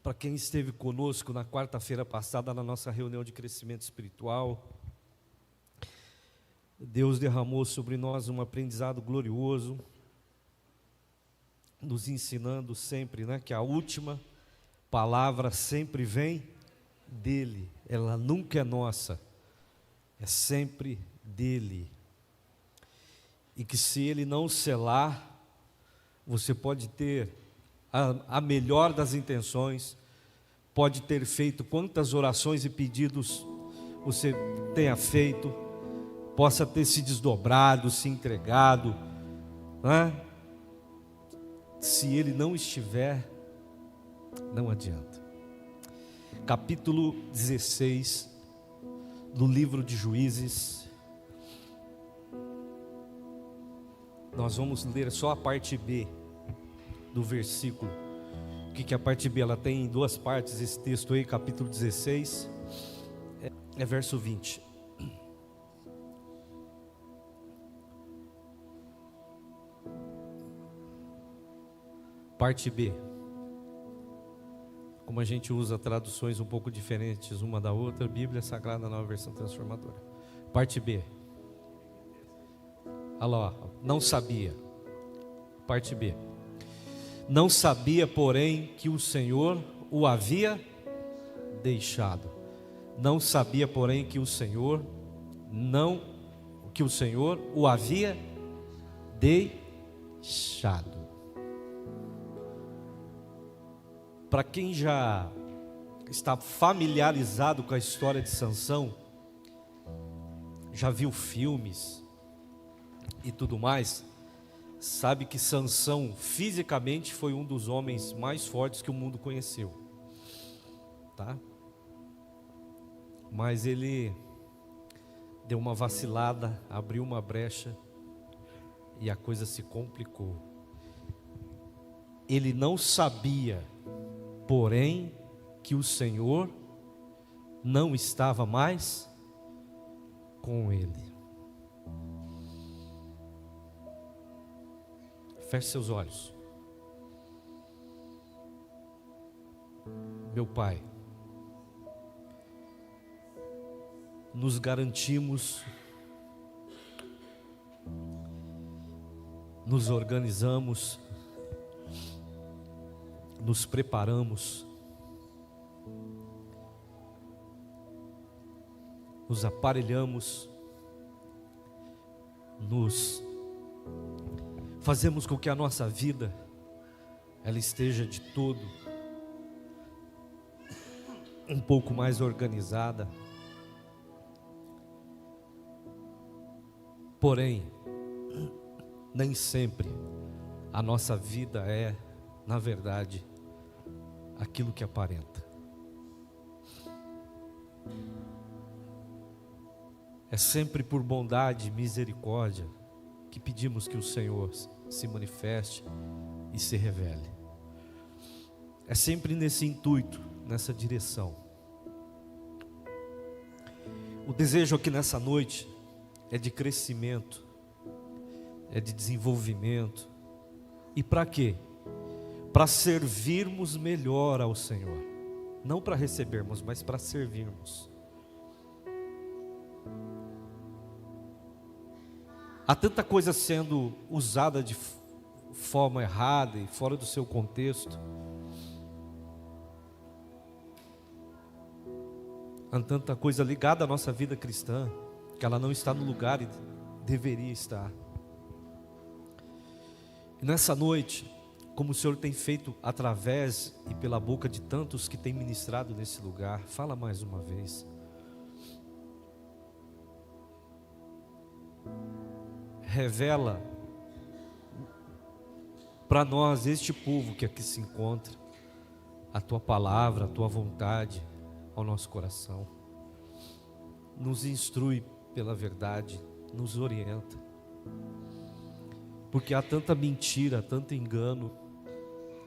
para quem esteve conosco na quarta-feira passada na nossa reunião de crescimento espiritual. Deus derramou sobre nós um aprendizado glorioso, nos ensinando sempre, que a última palavra sempre vem dele, ela nunca é nossa, é sempre dele. E que se ele não selar, você pode ter a melhor das intenções, pode ter feito quantas orações e pedidos você tenha feito, possa ter se desdobrado, se entregado, se ele não estiver, não adianta. Capítulo 16 do livro de Juízes. Nós vamos ler só a parte B do versículo. O que é a parte B? Ela tem duas partes, esse texto aí, capítulo 16, é verso 20. Parte B. Como a gente usa traduções um pouco diferentes uma da outra, Bíblia Sagrada, Nova Versão Transformadora. Parte B. Olha lá, não sabia. Parte B. Não sabia, porém, que o Senhor o havia deixado. Não sabia, porém, que o Senhor o havia deixado. Para quem já está familiarizado com a história de Sansão, já viu filmes e tudo mais, sabe que Sansão fisicamente foi um dos homens mais fortes que o mundo conheceu, tá? Mas ele deu uma vacilada, abriu uma brecha e a coisa se complicou. Ele não sabia, porém, que o Senhor não estava mais com ele. Feche seus olhos. Meu Pai, nos garantimos, nos organizamos, nos preparamos, nos aparelhamos, fazemos com que a nossa vida ela esteja de todo um pouco mais organizada. Porém, nem sempre a nossa vida é, na verdade, aquilo que aparenta. É sempre por bondade e misericórdia que pedimos que o Senhor se manifeste e se revele. É sempre nesse intuito, nessa direção. O desejo aqui nessa noite é de crescimento, é de desenvolvimento. E para quê? Para servirmos melhor ao Senhor. Não para recebermos, mas para servirmos. Há tanta coisa sendo usada de forma errada e fora do seu contexto. Há tanta coisa ligada à nossa vida cristã, que ela não está no lugar e deveria estar. E nessa noite, como o Senhor tem feito através e pela boca de tantos que tem ministrado nesse lugar, fala mais uma vez. Revela para nós, este povo que aqui se encontra, a Tua palavra, a Tua vontade ao nosso coração. Nos instrui pela verdade, nos orienta. Porque há tanta mentira, tanto engano,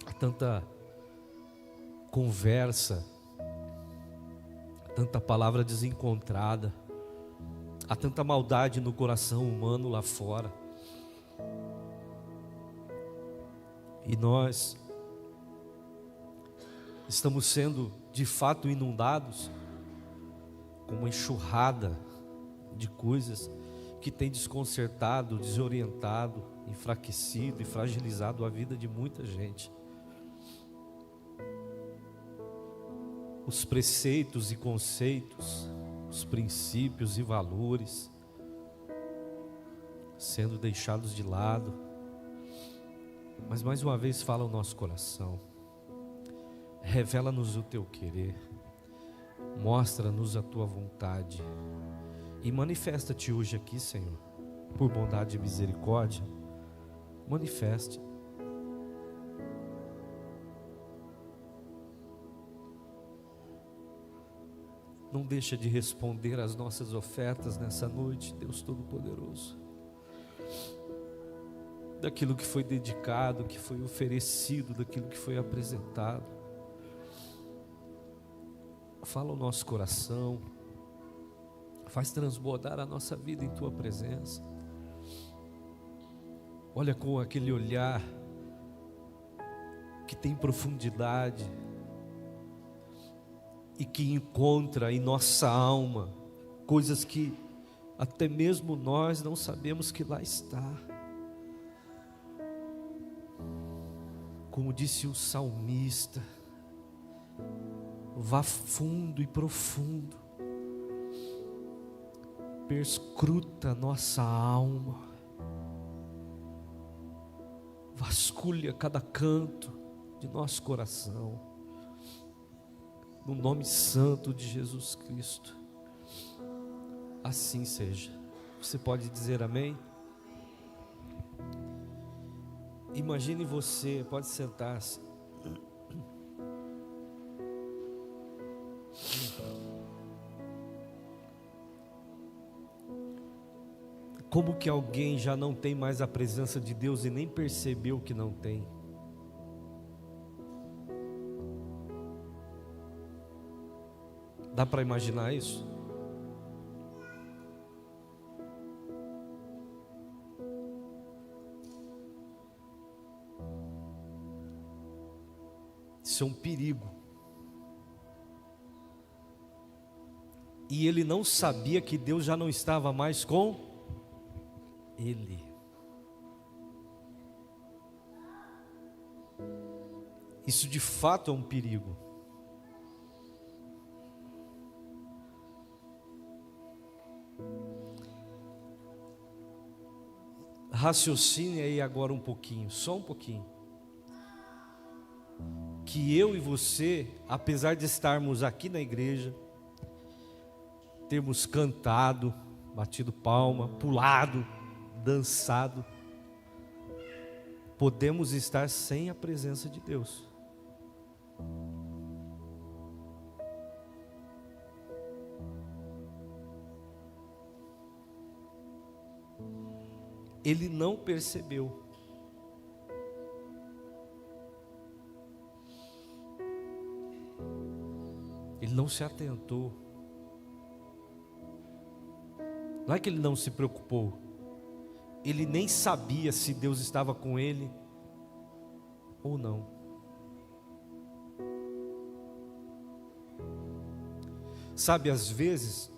há tanta conversa, tanta palavra desencontrada, há tanta maldade no coração humano lá fora. E nós Estamos sendo de fato inundados com uma enxurrada de coisas que tem desconcertado, desorientado, enfraquecido e fragilizado a vida de muita gente. Os preceitos e conceitos, os princípios e valores sendo deixados de lado. Mas mais uma vez fala o nosso coração. Revela-nos o teu querer. Mostra-nos a tua vontade. E manifesta-te hoje aqui, Senhor. Por bondade e misericórdia, manifeste. Não deixa de responder às nossas ofertas nessa noite, Deus Todo-Poderoso. Daquilo que foi dedicado, que foi oferecido, daquilo que foi apresentado. Fala o nosso coração, faz transbordar a nossa vida em Tua presença. Olha com aquele olhar que tem profundidade e que encontra em nossa alma coisas que até mesmo nós não sabemos que lá está. Como disse o salmista, vá fundo e profundo, perscruta nossa alma, vasculha cada canto de nosso coração, no nome santo de Jesus Cristo. Assim seja. Você pode dizer amém? Imagine você, pode sentar-se. Como que alguém já não tem mais a presença de Deus e nem percebeu que não tem? Dá para imaginar isso? Isso é um perigo. E ele não sabia que Deus já não estava mais com ele. Isso de fato é um perigo. Raciocine aí agora um pouquinho, só um pouquinho. Que eu e você, apesar de estarmos aqui na igreja, termos cantado, batido palma, pulado, dançado, podemos estar sem a presença de Deus. Ele não percebeu. Ele não se atentou. Não é que ele não se preocupou. Ele nem sabia se Deus estava com ele ou não. Sabe, às vezes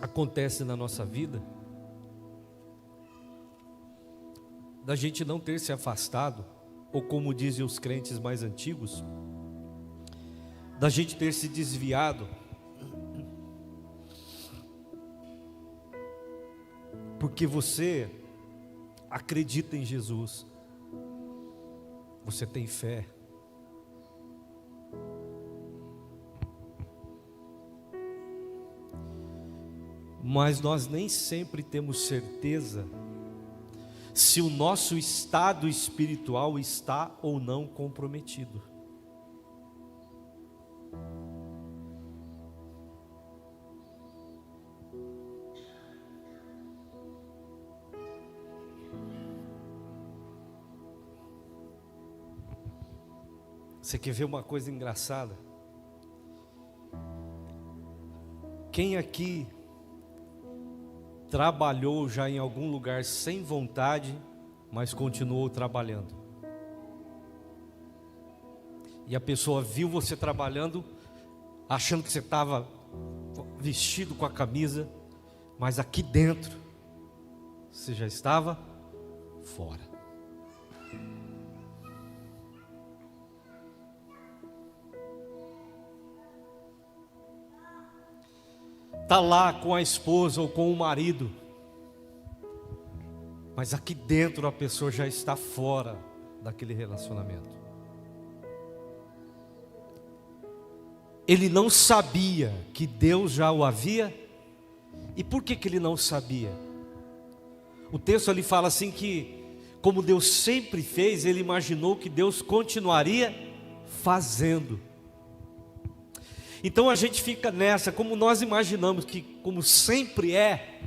acontece na nossa vida da gente não ter se afastado, ou como dizem os crentes mais antigos, da gente ter se desviado, porque você acredita em Jesus, você tem fé, mas nós nem sempre temos certeza se o nosso estado espiritual está ou não comprometido. Você quer ver uma coisa engraçada? Quem aqui trabalhou já em algum lugar sem vontade, mas continuou trabalhando? E a pessoa viu você trabalhando, achando que você estava vestido com a camisa, mas aqui dentro você já estava fora. Está lá com a esposa ou com o marido, mas aqui dentro a pessoa já está fora daquele relacionamento. Ele não sabia que Deus já o havia. E por que ele não sabia? O texto ali fala assim que, como Deus sempre fez, ele imaginou que Deus continuaria fazendo. Então a gente fica nessa, como nós imaginamos que, como sempre é,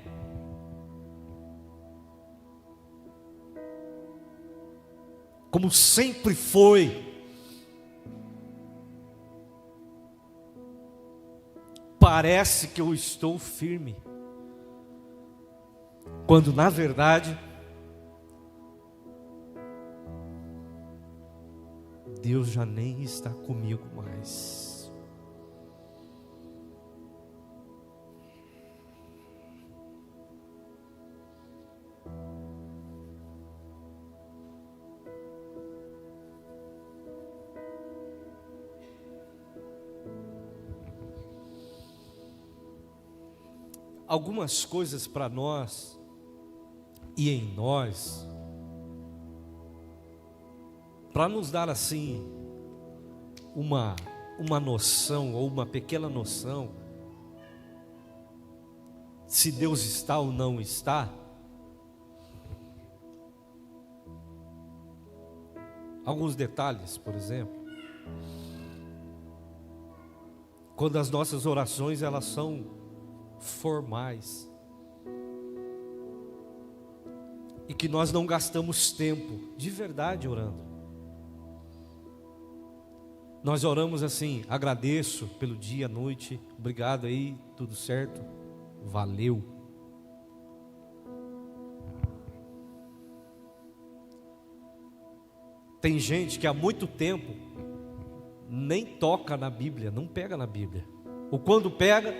como sempre foi, parece que eu estou firme, quando na verdade Deus já nem está comigo mais. Algumas coisas para nós e em nós, para nos dar assim uma noção ou uma pequena noção se Deus está ou não está. Alguns detalhes, por exemplo, quando as nossas orações elas são formais e que nós não gastamos tempo de verdade orando. Nós oramos assim: agradeço pelo dia, a noite, obrigado aí, tudo certo, valeu. Tem gente que há muito tempo nem toca na Bíblia, não pega na Bíblia, ou quando pega,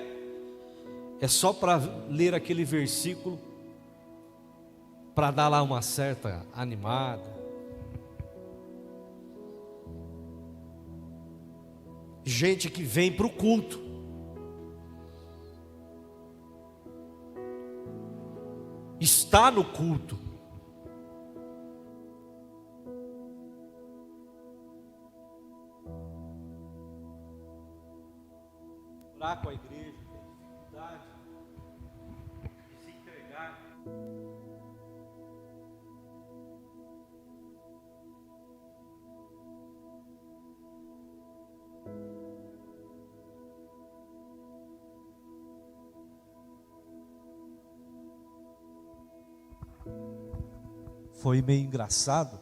é só para ler aquele versículo, para dar lá uma certa animada. Gente que vem para o culto, está no culto, orar com a igreja, tem dificuldade de se entregar. Foi meio engraçado.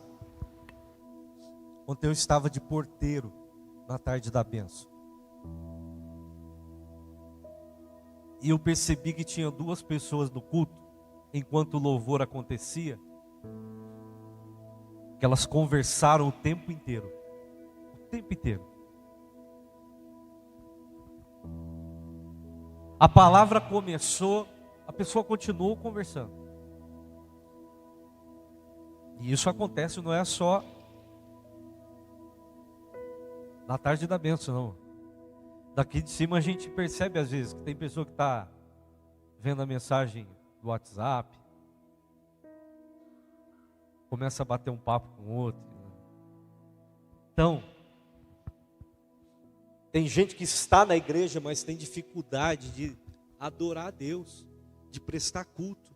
Ontem eu estava de porteiro na tarde da bênção. E eu percebi que tinha duas pessoas no culto, enquanto o louvor acontecia, que elas conversaram o tempo inteiro. O tempo inteiro. A palavra começou, a pessoa continuou conversando. E isso acontece, não é só na tarde da bênção, não. Daqui de cima a gente percebe às vezes que tem pessoa que está vendo a mensagem do WhatsApp, começa a bater um papo com o outro. Então, tem gente que está na igreja, mas tem dificuldade de adorar a Deus, de prestar culto.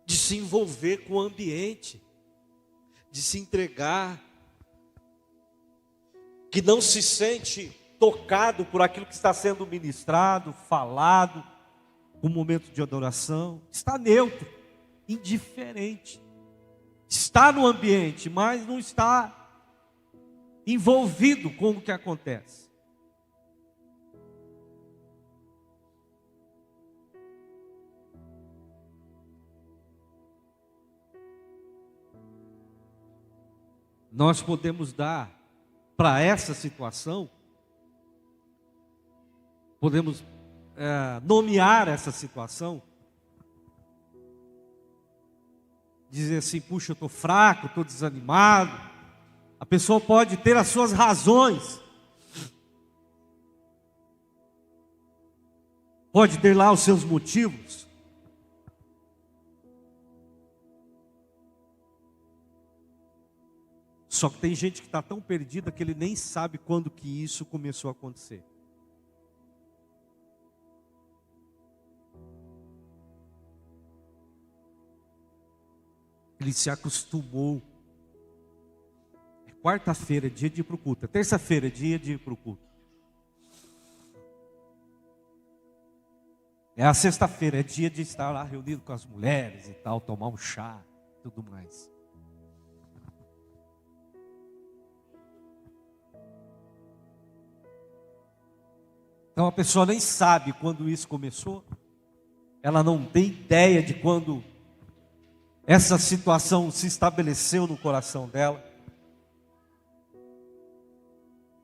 De se envolver com o ambiente, de se entregar, que não se sente tocado por aquilo que está sendo ministrado, falado, um momento de adoração, está neutro, indiferente, está no ambiente, mas não está envolvido com o que acontece. nós podemos dar para essa situação, podemos nomear essa situação, dizer assim: puxa, eu estou fraco, estou desanimado. A pessoa pode ter as suas razões, pode ter lá os seus motivos. Só que tem gente que está tão perdida que ele nem sabe quando que isso começou a acontecer. Ele se acostumou. É quarta-feira, é dia de ir para o culto. É terça-feira, é dia de ir para o culto. É a sexta-feira, é dia de estar lá reunido com as mulheres e tal, tomar um chá, tudo mais. Então a pessoa nem sabe quando isso começou. Ela não tem ideia de quando essa situação se estabeleceu no coração dela.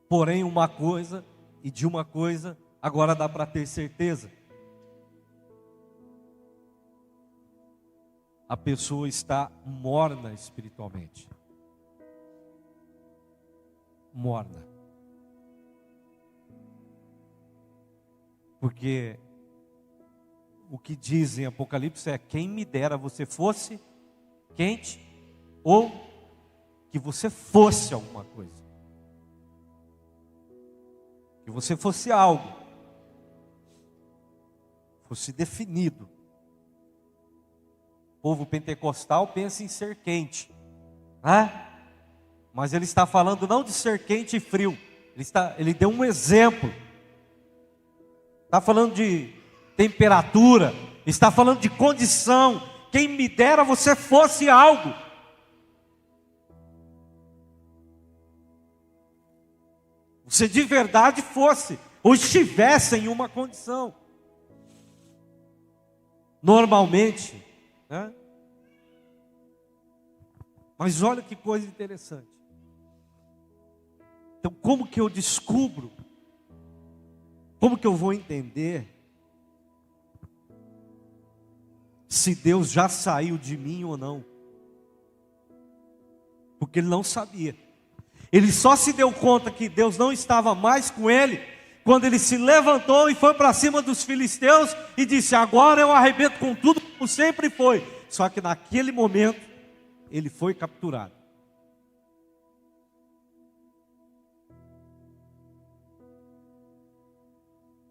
Porém, uma coisa, e de uma coisa, agora dá para ter certeza. A pessoa está morna espiritualmente. Morna. Porque o que diz em Apocalipse é: quem me dera você fosse quente, ou que você fosse alguma coisa, que você fosse algo, fosse definido. O povo pentecostal pensa em ser quente, mas ele está falando não de ser quente e frio, ele deu um exemplo, está falando de temperatura, está falando de condição. Quem me dera você fosse algo. Você de verdade fosse, ou estivesse em uma condição. Normalmente, né? Mas olha que coisa interessante. Então, como que eu descubro? Como que eu vou entender se Deus já saiu de mim ou não? Porque ele não sabia. Ele só se deu conta que Deus não estava mais com ele quando ele se levantou e foi para cima dos filisteus e disse: agora eu arrebento com tudo como sempre foi. Só que naquele momento ele foi capturado.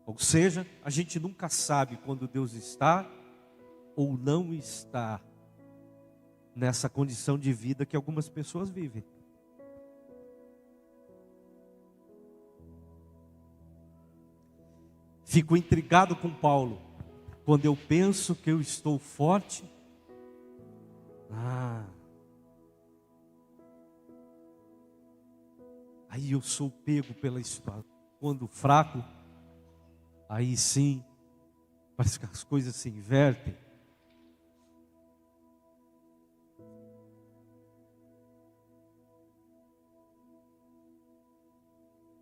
Ou seja, a gente nunca sabe quando Deus está ou não está nessa condição de vida que algumas pessoas vivem. Fico intrigado com Paulo, quando eu penso que eu estou forte, aí eu sou pego pela história. Quando fraco, aí sim, parece que as coisas se invertem.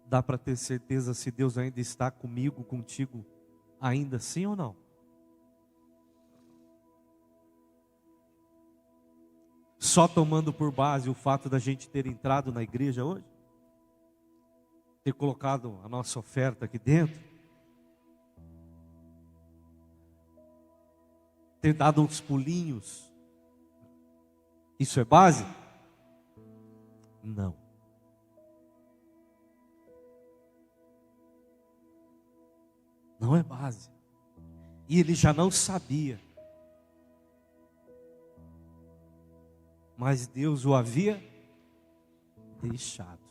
Dá para ter certeza se Deus ainda está comigo, contigo, ainda sim ou não? Só tomando por base o fato da gente ter entrado na igreja hoje? Ter colocado a nossa oferta aqui dentro? Ter dado uns pulinhos? Isso é base? Não. Não é base. E ele já não sabia. Mas Deus o havia deixado.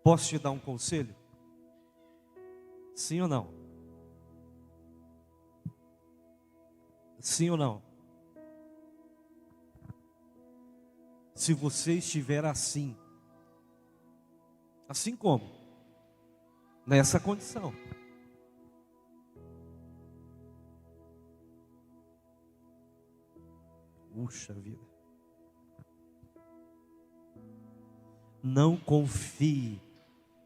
Posso te dar um conselho? Sim ou não? Sim ou não? Se você estiver assim como? Nessa condição. Puxa vida. Não confie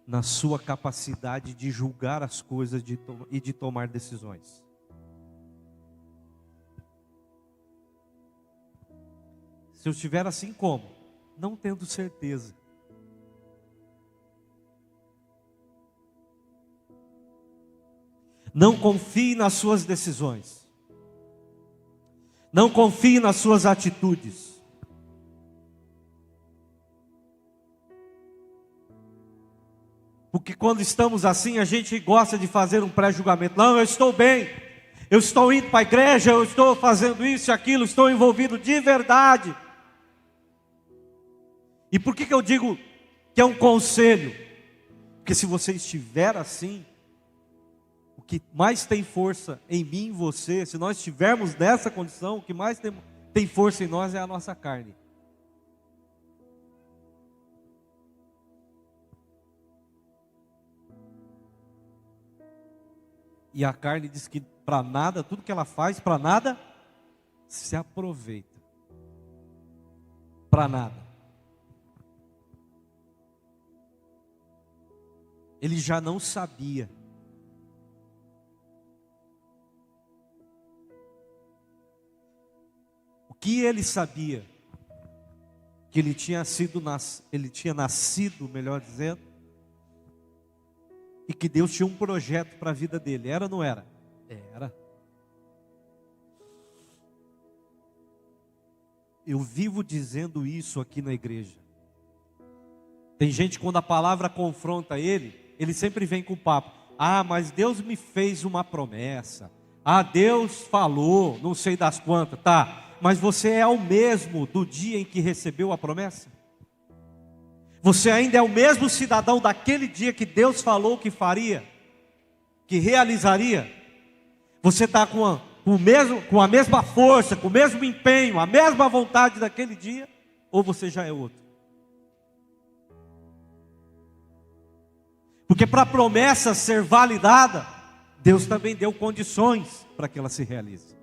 na sua capacidade de julgar as coisas e de tomar decisões. Se eu estiver assim como? Não tendo certeza. Não confie nas suas decisões. Não confie nas suas atitudes. Porque quando estamos assim, a gente gosta de fazer um pré-julgamento. Não, eu estou bem. Eu estou indo para a igreja, eu estou fazendo isso e aquilo, estou envolvido de verdade. E por que eu digo que é um conselho? Porque se você estiver assim, o que mais tem força em mim e em você, se nós estivermos nessa condição, o que mais tem força em nós é a nossa carne. E a carne diz que para nada, tudo que ela faz, para nada se aproveita. Para nada. Ele já não sabia. O que ele sabia? Que ele tinha nascido, melhor dizendo, e que Deus tinha um projeto para a vida dele. Era ou não era? Era. Eu vivo dizendo isso aqui na igreja. Tem gente, quando a palavra confronta ele sempre vem com o papo. Ah, mas Deus me fez uma promessa. Ah, Deus falou, não sei das quantas. Tá, mas você é o mesmo do dia em que recebeu a promessa? Você ainda é o mesmo cidadão daquele dia que Deus falou que faria, que realizaria? Você está com a mesma força, com o mesmo empenho, a mesma vontade daquele dia? Ou você já é outro? Porque para a promessa ser validada, Deus também deu condições para que ela se realize.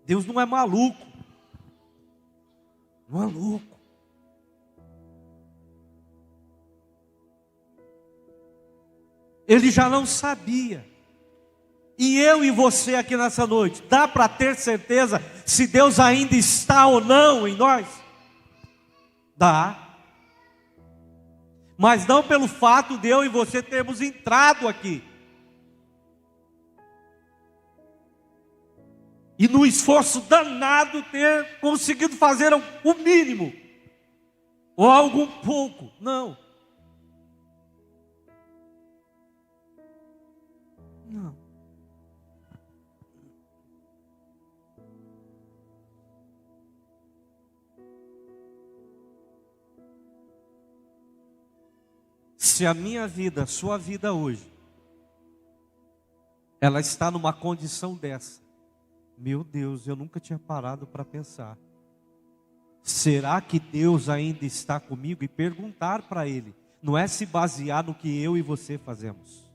Deus não é maluco. Maluco. Ele já não sabia. E eu e você aqui nessa noite, dá para ter certeza se Deus ainda está ou não em nós? Dá. Mas não pelo fato de eu e você termos entrado aqui. E no esforço danado ter conseguido fazer o mínimo. Ou algo um pouco. Não. Não. Se a minha vida, a sua vida hoje, ela está numa condição dessa, meu Deus, eu nunca tinha parado para pensar. Será que Deus ainda está comigo? E perguntar para Ele, não é se basear no que eu e você fazemos.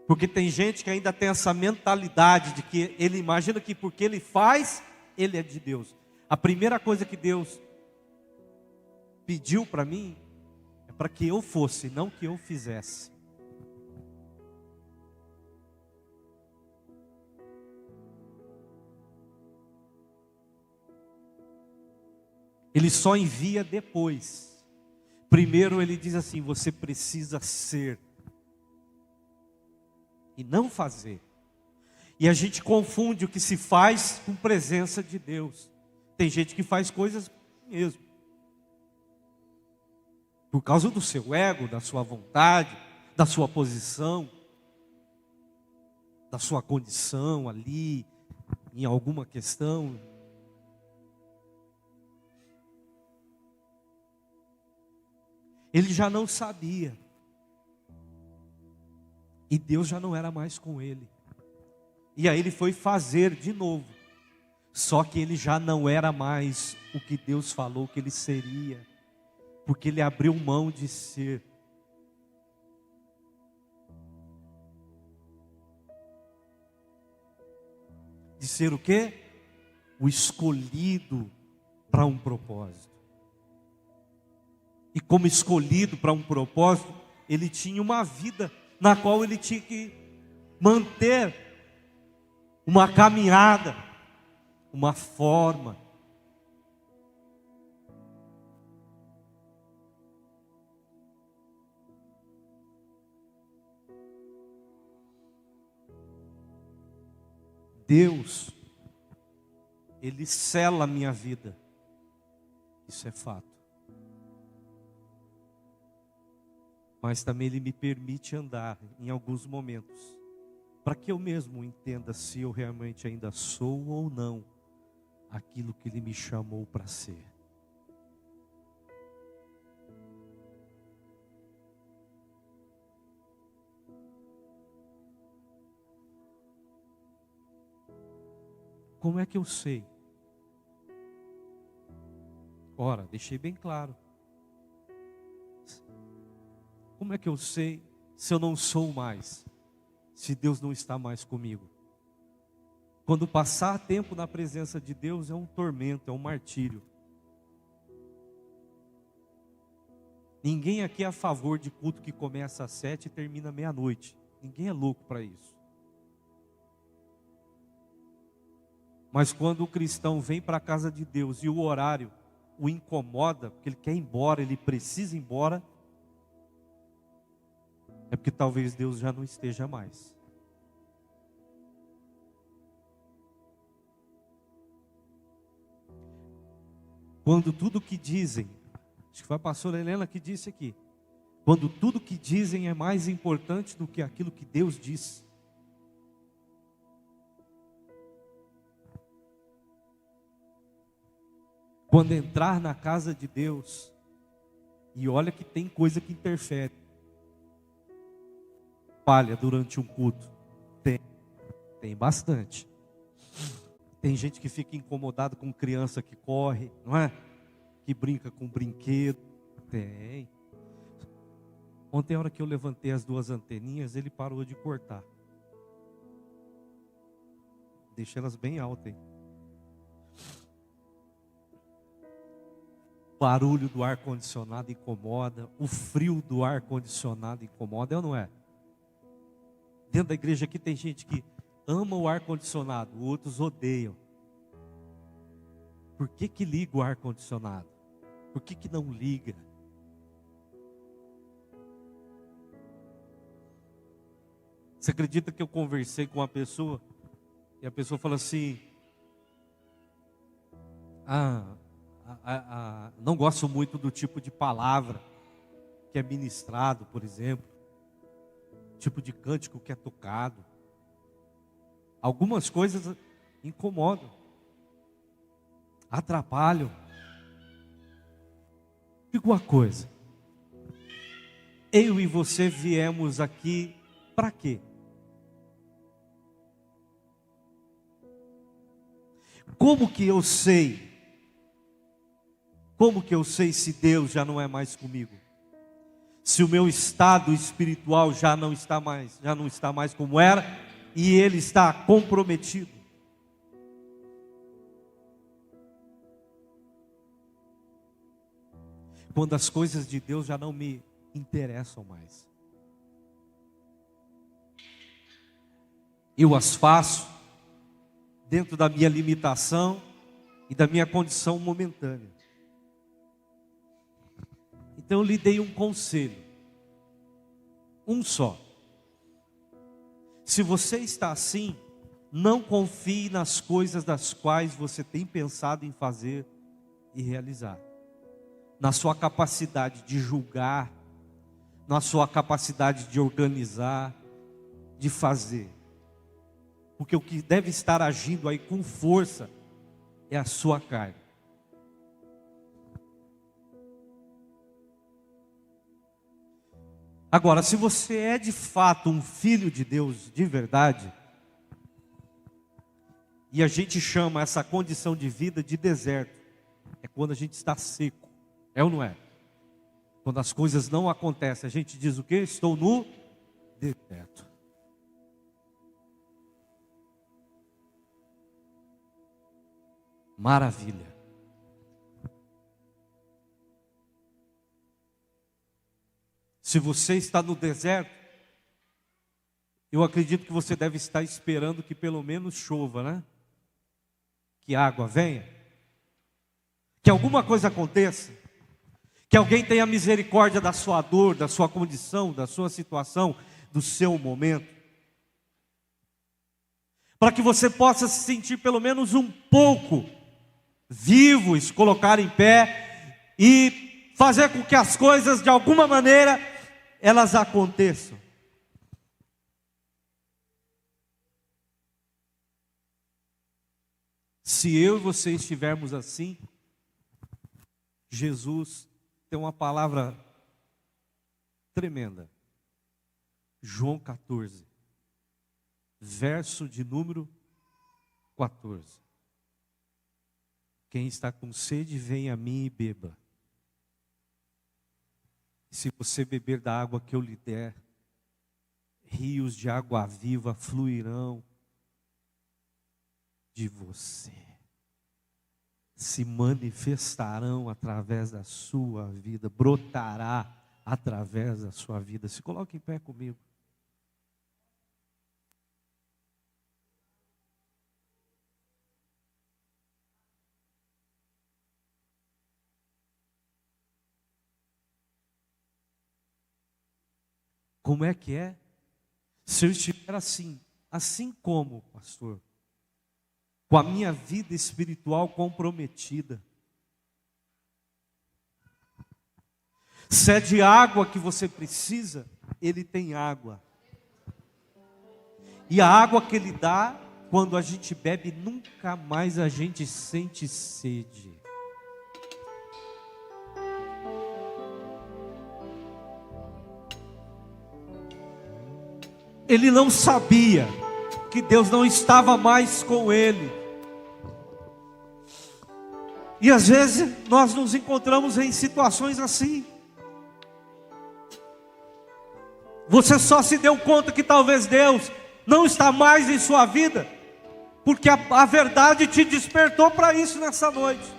Porque tem gente que ainda tem essa mentalidade de que ele imagina que porque ele faz, ele é de Deus. A primeira coisa que Deus pediu para mim é para que eu fosse, não que eu fizesse. Ele só envia depois. Primeiro ele diz assim: você precisa ser e não fazer. E a gente confunde o que se faz com presença de Deus. Tem gente que faz coisas mesmo por causa do seu ego, da sua vontade, da sua posição, da sua condição ali, em alguma questão. Ele já não sabia. E Deus já não era mais com ele. E aí ele foi fazer de novo. Só que ele já não era mais o que Deus falou que ele seria. Porque ele abriu mão de ser. De ser o quê? O escolhido para um propósito. E como escolhido para um propósito, ele tinha uma vida na qual ele tinha que manter uma caminhada, uma forma. Deus, Ele sela a minha vida. Isso é fato. Mas também Ele me permite andar em alguns momentos, para que eu mesmo entenda se eu realmente ainda sou ou não aquilo que Ele me chamou para ser. Como é que eu sei? Ora, deixei bem claro. Como é que eu sei se eu não sou mais? Se Deus não está mais comigo? Quando passar tempo na presença de Deus é um tormento, é um martírio. Ninguém aqui é a favor de culto que começa às 7 e termina meia-noite. Ninguém é louco para isso. Mas quando o cristão vem para a casa de Deus e o horário o incomoda, porque ele quer ir embora, ele precisa ir embora, é porque talvez Deus já não esteja mais. Quando tudo que dizem, acho que foi a pastora Helena que disse aqui, quando tudo que dizem é mais importante do que aquilo que Deus diz. Quando entrar na casa de Deus, e olha que tem coisa que interfere, falha durante um culto, tem bastante. Tem gente que fica incomodado com criança que corre, não é? Que brinca com brinquedo, tem. Ontem, a hora que eu levantei as duas anteninhas, ele parou de cortar. Deixei elas bem altas, hein? O barulho do ar-condicionado incomoda, o frio do ar-condicionado incomoda, é ou não é? Dentro da igreja aqui tem gente que ama o ar-condicionado, outros odeiam. Por que que liga o ar-condicionado? Por que que não liga? Você acredita que eu conversei com uma pessoa e a pessoa falou assim: não gosto muito do tipo de palavra que é ministrado, por exemplo, tipo de cântico que é tocado. Algumas coisas incomodam, atrapalham. Diga uma coisa, eu e você viemos aqui para quê? Como que eu sei? Como que eu sei se Deus já não é mais comigo? Se o meu estado espiritual já não está mais como era, e ele está comprometido. Quando as coisas de Deus já não me interessam mais. Eu as faço dentro da minha limitação e da minha condição momentânea. Então eu lhe dei um conselho, um só. Se você está assim, não confie nas coisas das quais você tem pensado em fazer e realizar. Na sua capacidade de julgar, na sua capacidade de organizar, de fazer. Porque o que deve estar agindo aí com força é a sua carne. Agora, se você é de fato um filho de Deus de verdade, e a gente chama essa condição de vida de deserto, é quando a gente está seco, é ou não é? Quando as coisas não acontecem, a gente diz o quê? Estou no deserto. Maravilha. Se você está no deserto, eu acredito que você deve estar esperando que pelo menos chova, né? Que água venha, que alguma coisa aconteça, que alguém tenha misericórdia da sua dor, da sua condição, da sua situação, do seu momento, para que você possa se sentir pelo menos um pouco vivo, se colocar em pé e fazer com que as coisas de alguma maneira elas aconteçam. Se eu e você estivermos assim, Jesus tem uma palavra tremenda. João 14, verso de número 14. Quem está com sede, venha a mim e beba. Se você beber da água que eu lhe der, rios de água viva fluirão de você, se manifestarão através da sua vida, brotará através da sua vida. Se coloque em pé comigo. Como é que é? Se eu estiver assim como, pastor, com a minha vida espiritual comprometida, se é de água que você precisa, Ele tem água. E a água que Ele dá, quando a gente bebe, nunca mais a gente sente sede. Ele não sabia que Deus não estava mais com ele. E às vezes nós nos encontramos em situações assim. Você só se deu conta que talvez Deus não está mais em sua vida, porque a verdade te despertou para isso nessa noite.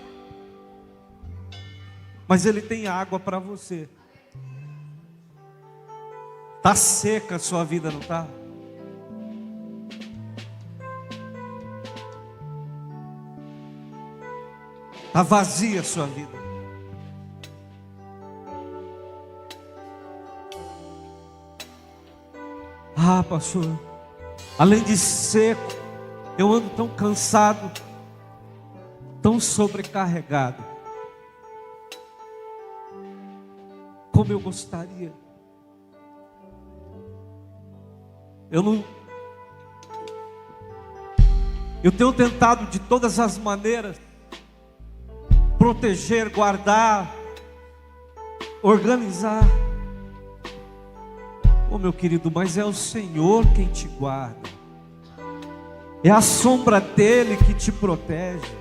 Mas Ele tem água para você. Está seca a sua vida, não está? Está vazia a sua vida. Ah, pastor, além de seco, eu ando tão cansado, tão sobrecarregado. Como eu gostaria. Eu tenho tentado de todas as maneiras proteger, guardar, organizar. Oh, meu querido, mas é o Senhor quem te guarda. É a sombra dele que te protege.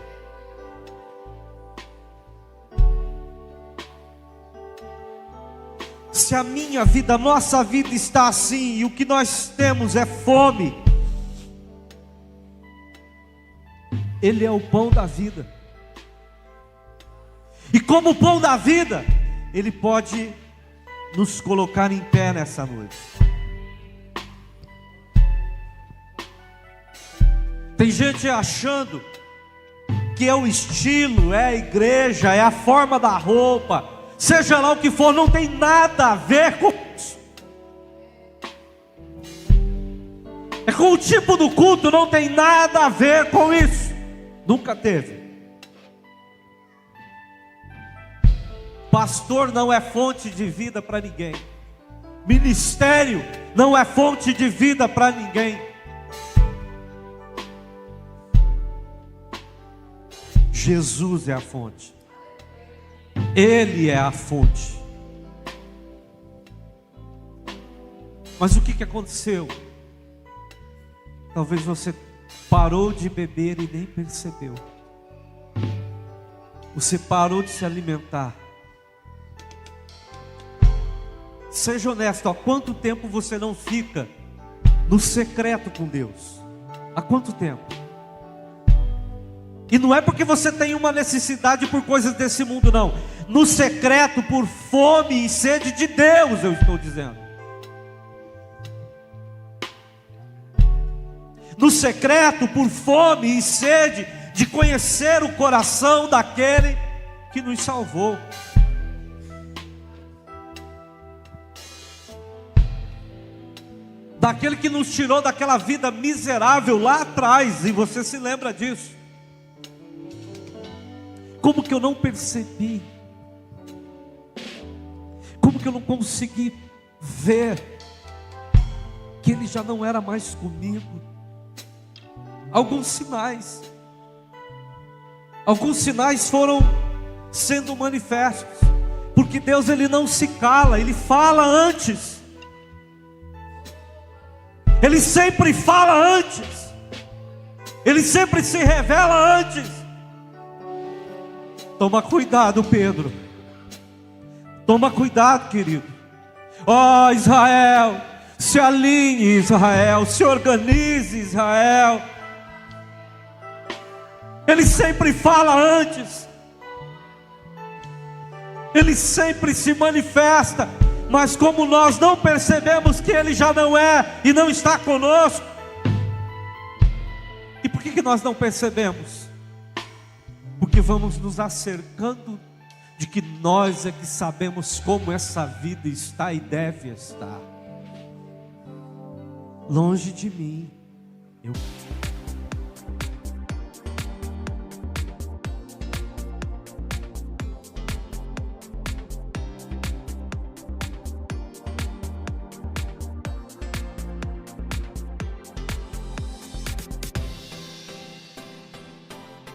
Se a minha vida, a nossa vida está assim, e o que nós temos é fome, Ele é o pão da vida. E como pão da vida, Ele pode nos colocar em pé nessa noite. Tem gente achando que é o estilo, é a igreja, é a forma da roupa, seja lá o que for, não tem nada a ver com isso. É com o tipo do culto, não tem nada a ver com isso. Nunca teve. Pastor não é fonte de vida para ninguém. Ministério não é fonte de vida para ninguém. Jesus é a fonte. Ele é a fonte. Mas o que aconteceu? Talvez você parou de beber e nem percebeu. Você parou de se alimentar. Seja honesto, há quanto tempo você não fica no secreto com Deus? Há quanto tempo? E não é porque você tem uma necessidade por coisas desse mundo, não. No secreto, por fome e sede de Deus, eu estou dizendo. No secreto, por fome e sede de conhecer o coração daquele que nos salvou. Daquele que nos tirou daquela vida miserável lá atrás, e você se lembra disso. Como que eu não percebi? Como que eu não consegui ver que Ele já não era mais comigo? Alguns sinais foram sendo manifestos, porque Deus, Ele não se cala, Ele fala antes. Ele sempre fala antes. Ele sempre se revela antes. Toma cuidado, Pedro. Toma cuidado, querido. Ó Israel, se alinhe, Israel, se organize, Israel. Ele sempre fala antes. Ele sempre se manifesta. Mas como nós não percebemos que Ele já não é e não está conosco. E por que nós não percebemos? Porque vamos nos acercando de que nós é que sabemos como essa vida está e deve estar. Longe de mim, eu